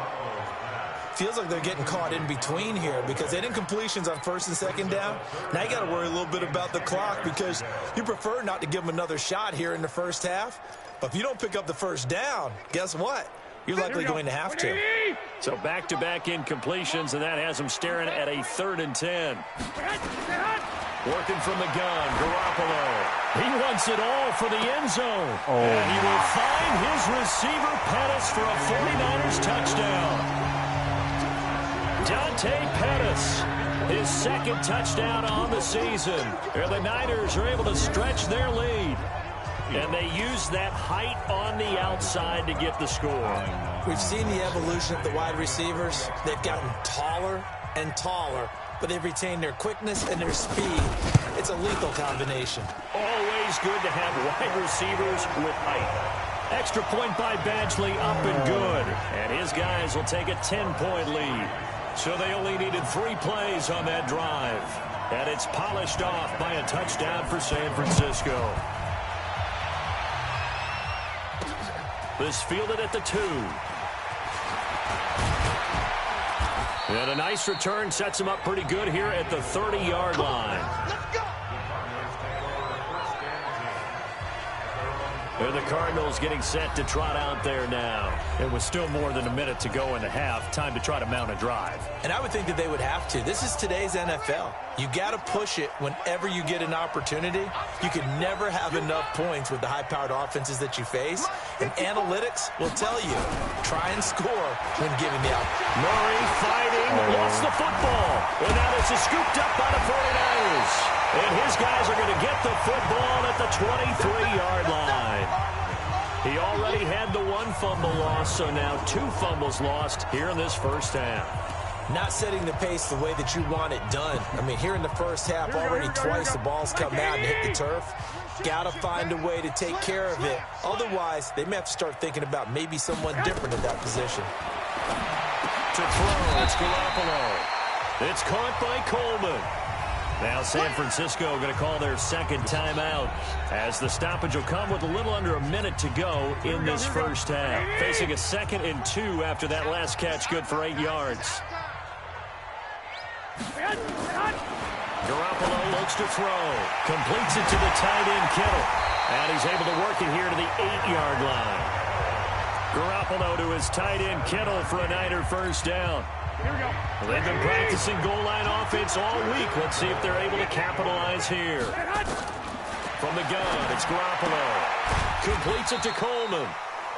Feels like they're getting caught in between here because they didn't completions on first and second down. Now you got to worry a little bit about the clock because you prefer not to give them another shot here in the first half. But if you don't pick up the first down, guess what? You're likely going to have to. So back-to-back incompletions, and that has them staring at a third and 10. Working from the gun, Garoppolo. He wants it all for the end zone. And he will find his receiver, Pettis, for a 49ers touchdown. Dante Pettis, his second touchdown on the season. And the Niners are able to stretch their lead. And they use that height on the outside to get the score. We've seen the evolution of the wide receivers. They've gotten taller and taller, but they've retained their quickness and their speed. It's a lethal combination. Always good to have wide receivers with height. Extra point by Badgley, up and good. And his guys will take a 10-point lead. So they only needed 3 plays on that drive. And it's polished off by a touchdown for San Francisco. This fielded at the 2. And a nice return sets him up pretty good here at the 30-yard line. And the Cardinals getting set to trot out there now. And with still more than a minute to go in the half, time to try to mount a drive. And I would think that they would have to. This is today's NFL. You got to push it whenever you get an opportunity. You can never have enough points with the high-powered offenses that you face. And analytics will tell you, try and score when given the opportunity. Murray fighting, lost the football. And now this is scooped up by the 49ers. And his guys are going to get the football at the 23-yard line. He already had the 1 fumble loss, so now 2 fumbles lost here in this first half. Not setting the pace the way that you want it done. I mean, here in the first half, already twice the ball's come out and hit the turf. Got to find a way to take care of it. Otherwise, they may have to start thinking about maybe someone different in that position. To throw, it's Garoppolo. It's caught by Coleman. Now San Francisco going to call their second timeout as the stoppage will come with a little under a minute to go in this first half. Facing a 2nd and 2 after that last catch, good for 8 yards. Garoppolo looks to throw. Completes it to the tight end, Kittle. And he's able to work it here to the 8-yard line. Garoppolo to his tight end, Kittle, for a Niner first down. Here we go. They've been practicing goal line offense all week. Let's see if they're able to capitalize here. From the gun, it's Garoppolo. Completes it to Coleman.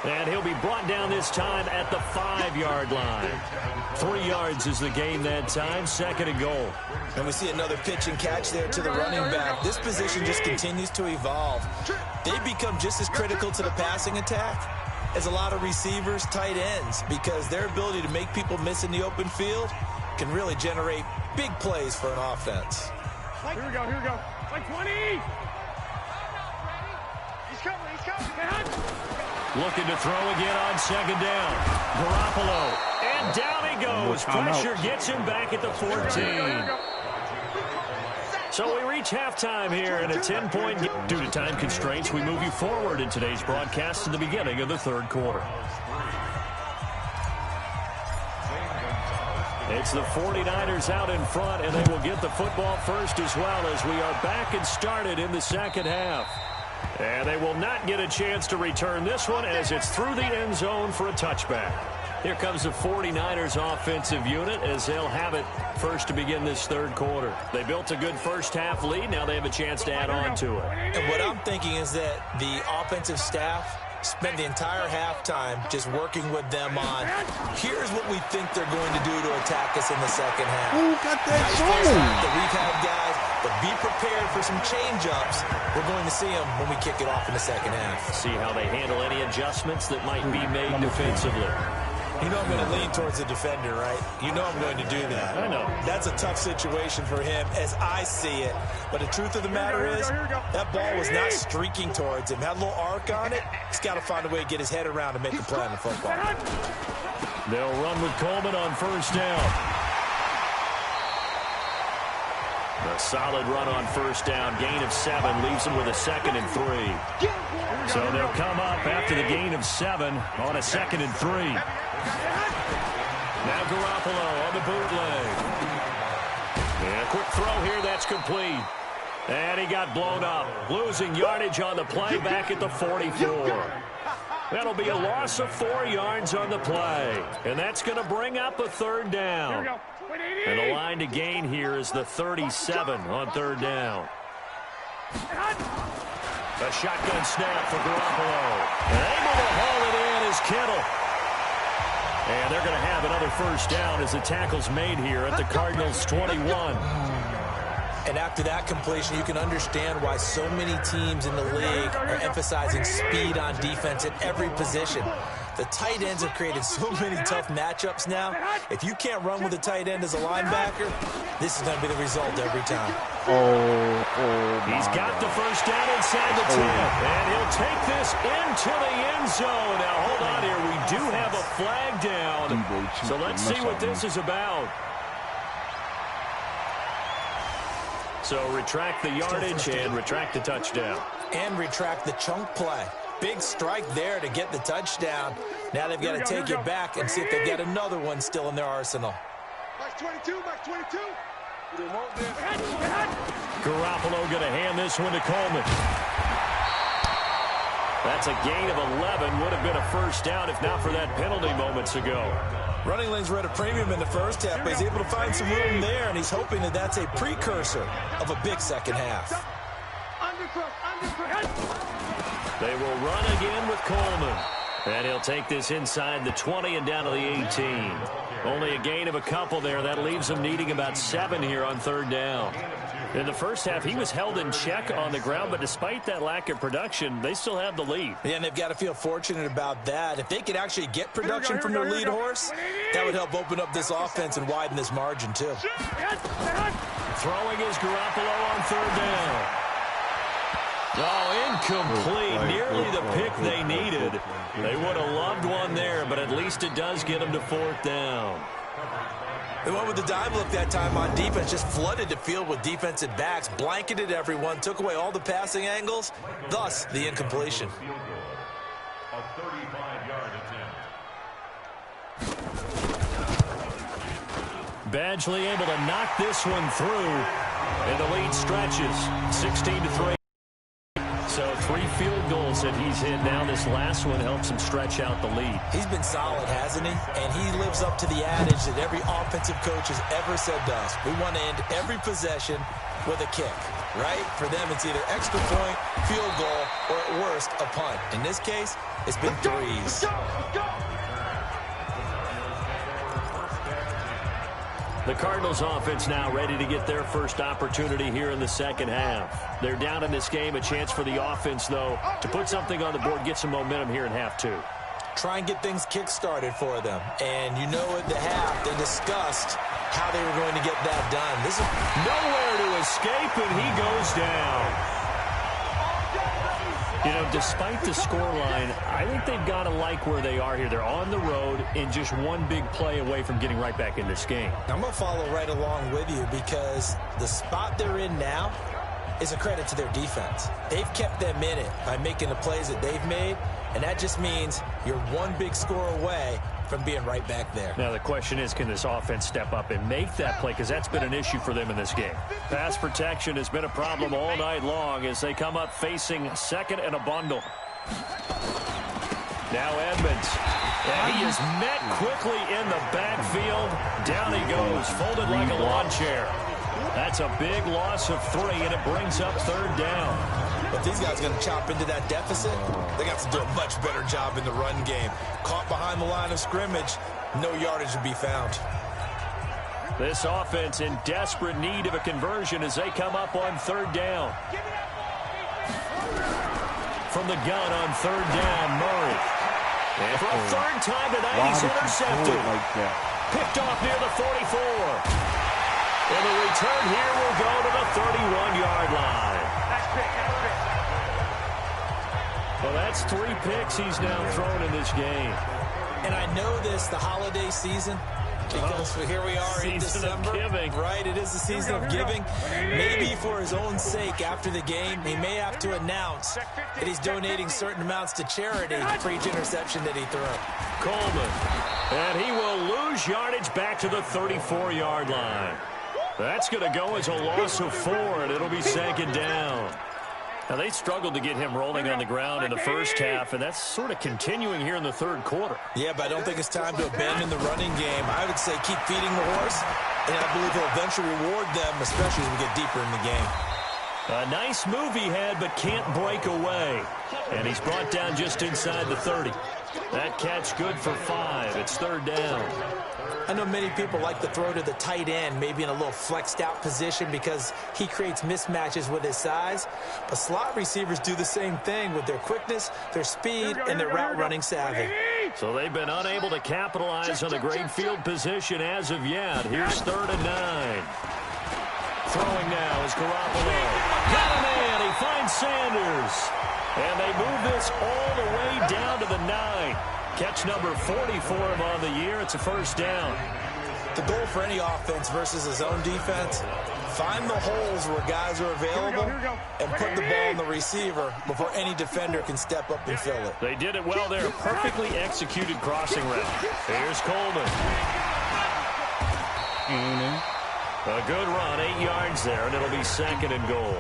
And he'll be brought down this time at the 5-yard line. 3 yards is the gain that time, 2nd and goal. And we see another pitch and catch there to the running back. This position just continues to evolve. They become just as critical to the passing attack as a lot of receivers, tight ends, because their ability to make people miss in the open field can really generate big plays for an offense. Here we go, here we go. Like 20! He's coming. Looking to throw again on 2nd down. Garoppolo. And down he goes. Pressure gets him back at the 14. So we reach halftime here in a 10-point game. Due to time constraints, we move you forward in today's broadcast to the beginning of the 3rd quarter. It's the 49ers out in front, and they will get the football first as well as we are back and started in the 2nd half. And they will not get a chance to return this one as it's through the end zone for a touchback. Here comes the 49ers offensive unit as they'll have it first to begin this 3rd quarter. They built a good first half lead. Now they have a chance to add on to it. And what I'm thinking is that the offensive staff spent the entire halftime just working with them on, here's what we think they're going to do to attack us in the 2nd half. Who got that Nice first half that we've had, guys, but be prepared for some change-ups. We're going to see them when we kick it off in the 2nd half. See how they handle any adjustments that might be made defensively. You know I'm going to lean towards the defender, right? You know I'm going to do that. I know. That's a tough situation for him as I see it. But the truth of the matter is, that ball was not streaking towards him. Had a little arc on it. He's got to find a way to get his head around and make a play on the football. They'll run with Coleman on first down. A solid run on first down. Gain of 7 leaves them with a 2nd and 3. So they'll come up after the gain of 7 on a 2nd and 3. Now Garoppolo on the bootleg. And a quick throw here, that's complete. And he got blown up. Losing yardage on the play back at the 44. That'll be a loss of 4 yards on the play. And that's going to bring up a 3rd down. And the line to gain here is the 37 on 3rd down. A shotgun snap for Garoppolo. And able to haul it in is Kittle. And they're going to have another first down as the tackle's made here at the Cardinals' 21. And after that completion, you can understand why so many teams in the league are emphasizing speed on defense at every position. The tight ends have created so many tough matchups now. If you can't run with a tight end as a linebacker, this is going to be the result every time. He's got the first down inside the 10. And he'll take this into the end zone. Now, hold on here. We do have a flag down. So let's see what this is about. So retract the yardage and retract the touchdown. And retract the chunk play. Big strike there to get the touchdown. Now they've got to take it back and see if they've got another one still in their arsenal. Max 22, Max 22. Garoppolo going to hand this one to Coleman. That's a gain of 11. Would have been a first down if not for that penalty moments ago. Running lanes were at a premium in the first half, but he's able to find some room there, and he's hoping that that's a precursor of a big second half. They will run again with Coleman. And he'll take this inside the 20 and down to the 18. Only a gain of a couple there. That leaves him needing about 7 here on 3rd down. In the first half, he was held in check on the ground, but despite that lack of production, they still have the lead. Yeah, and they've got to feel fortunate about that. If they could actually get production from their lead horse, that would help open up this offense and widen this margin, too. Throwing is Garoppolo on 3rd down. Oh, incomplete. Nearly the pick they needed. They would have loved one there, but at least it does get them to 4th down. They went with the dive look that time on defense, just flooded the field with defensive backs, blanketed everyone, took away all the passing angles, thus the incompletion. Badgley able to knock this one through. And the lead stretches 16-3. So 3 field goals that he's hit now. This last one helps him stretch out the lead. He's been solid, hasn't he? And he lives up to the adage that every offensive coach has ever said to us. We want to end every possession with a kick, right? For them, it's either extra point, field goal, or at worst, a punt. In this case, it's been threes. The Cardinals offense now ready to get their first opportunity here in the second half. They're down in this game. A chance for the offense, though, to put something on the board, get some momentum here in half 2. Try and get things kick-started for them. And you know at the half, they discussed how they were going to get that done. This is nowhere to escape, and he goes down. You know, despite the scoreline, I think they've got to like where they are here. They're on the road and just one big play away from getting right back in this game. I'm going to follow right along with you because the spot they're in now is a credit to their defense. They've kept them in it by making the plays that they've made, and that just means you're one big score away from being right back there. Now the question is, can this offense step up and make that play? Because that's been an issue for them in this game. Pass protection has been a problem all night long as they come up facing second and a bundle. Now Edmonds. And he is met quickly in the backfield. Down he goes, folded like a lawn chair. That's a big loss of 3, and it brings up 3rd down. If these guys are going to chop into that deficit, they got to do a much better job in the run game. Caught behind the line of scrimmage, no yardage to be found. This offense in desperate need of a conversion as they come up on 3rd down. From the gun on 3rd down, Murray. And for a 3rd time tonight, he's intercepted. Picked off near the 44. And the return here will go to the 31-yard line. Well, that's 3 picks he's now thrown in this game. And I know this, the holiday season, because here we are in December. Right, it is the season of giving. Maybe for his own sake after the game, he may have to announce that he's donating certain amounts to charity for each interception that he threw. Coleman. And he will lose yardage back to the 34-yard line. That's going to go as a loss of 4, and it'll be 2nd down. Now, they struggled to get him rolling on the ground in the first half, and that's sort of continuing here in the 3rd quarter. Yeah, but I don't think it's time to abandon the running game. I would say keep feeding the horse, and I believe he'll eventually reward them, especially as we get deeper in the game. A nice move he had, but can't break away. And he's brought down just inside the 30. That catch good for 5. It's 3rd down. I know many people like to throw to the tight end, maybe in a little flexed out position because he creates mismatches with his size. But slot receivers do the same thing with their quickness, their speed, and their route running savvy. So they've been unable to capitalize on the great field position as of yet. Here's 3rd and 9. Throwing now is Garoppolo. Got a man. He finds Sanders. And they move this all the way down to the 9. Catch number 40 for him on the year. It's a 1st down. The goal for any offense versus his own defense, find the holes where guys are available and put the ball on the receiver before any defender can step up and fill it. They did it well there. Perfectly executed crossing route. Here's Coleman. A good run, 8 yards there, and it'll be 2nd and goal.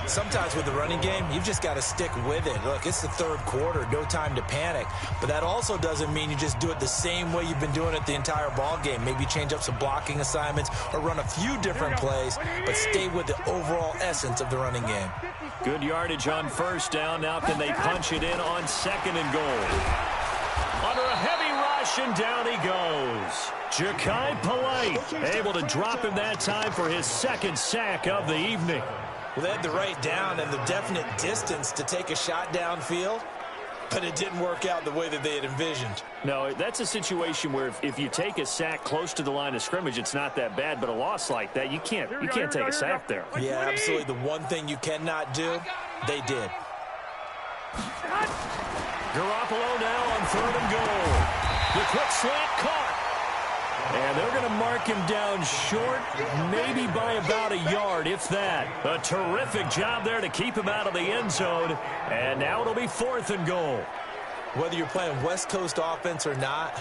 Sometimes with the running game, you've just got to stick with it. Look, it's the 3rd quarter, no time to panic. But that also doesn't mean you just do it the same way you've been doing it the entire ball game. Maybe change up some blocking assignments or run a few different plays, but stay with the overall essence of the running game. Good yardage on 1st down. Now can they punch it in on 2nd and goal? Under a heavy rush, and down he goes. Ja'Kai Polite able to drop him that time for his 2nd sack of the evening. Well, they had the right down and the definite distance to take a shot downfield, but it didn't work out the way that they had envisioned. No, that's a situation where if you take a sack close to the line of scrimmage, it's not that bad, but a loss like that, you can't take a sack there. Yeah, absolutely. The one thing you cannot do, they did. Garoppolo now on 3rd and goal. The quick slant caught. And they're going to mark him down short, maybe by about a yard, if that. A terrific job there to keep him out of the end zone. And now it'll be 4th and goal. Whether you're playing West Coast offense or not,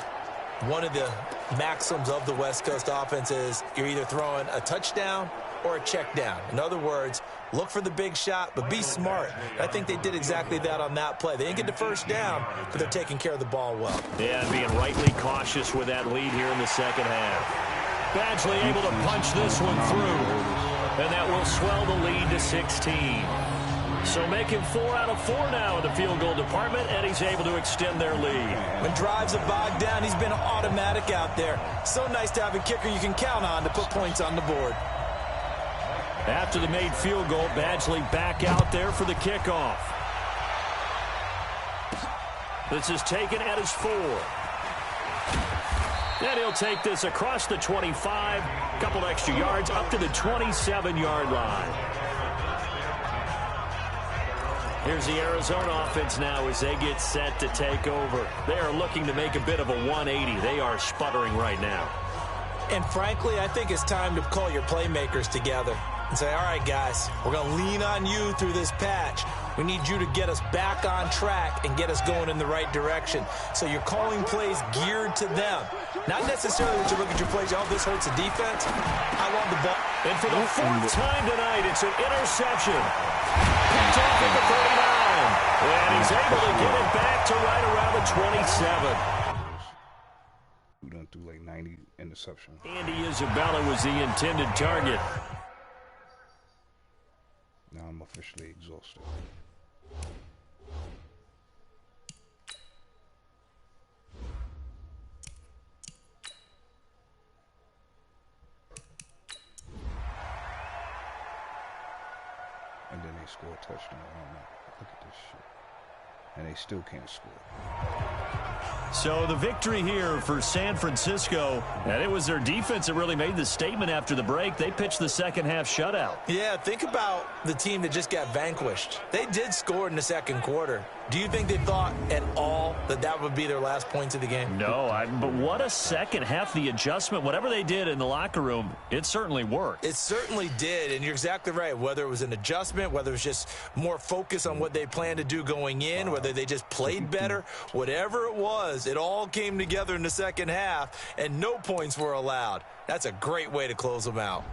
one of the maxims of the West Coast offense is you're either throwing a touchdown or a check down. In other words, look for the big shot, but be smart. I think they did exactly that on that play. They didn't get the first down, but they're taking care of the ball well. Yeah, and being rightly cautious with that lead here in the second half. Badgley able to punch this one through, and that will swell the lead to 16. So making 4 out of 4 now in the field goal department, and he's able to extend their lead. When drives are bogged down, he's been automatic out there. So nice to have a kicker you can count on to put points on the board. After the made field goal, Badgley back out there for the kickoff. This is taken at his 4. And he'll take this across the 25, couple extra yards up to the 27-yard line. Here's the Arizona offense now as they get set to take over. They are looking to make a bit of a 180. They are sputtering right now. And frankly, I think it's time to call your playmakers together and say, all right, guys, we're going to lean on you through this patch. We need you to get us back on track and get us going in the right direction. So you're calling plays geared to them. Not necessarily that you look at your plays, oh, this hurts the defense. I want the ball. And for the 4th time tonight, it's an interception. Picked off at the 39. And he's able to get it back to right around the 27. We done threw like 90 interceptions. Andy Isabella was the intended target. Now I'm officially exhausted. And then they score a touchdown. Oh my, look at this shit. And they still can't score. So the victory here for San Francisco, and it was their defense that really made the statement after the break. They pitched the second half shutout. Yeah, think about the team that just got vanquished. They did score in the second quarter. Do you think they thought at all that that would be their last points of the game? No, but what a second half. The adjustment, whatever they did in the locker room, it certainly worked. It certainly did, and you're exactly right. Whether it was an adjustment, whether it was just more focus on what they planned to do going in, whether they just played better, whatever it was, it all came together in the second half, and no points were allowed. That's a great way to close them out.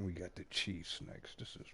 We got the Chiefs next. This is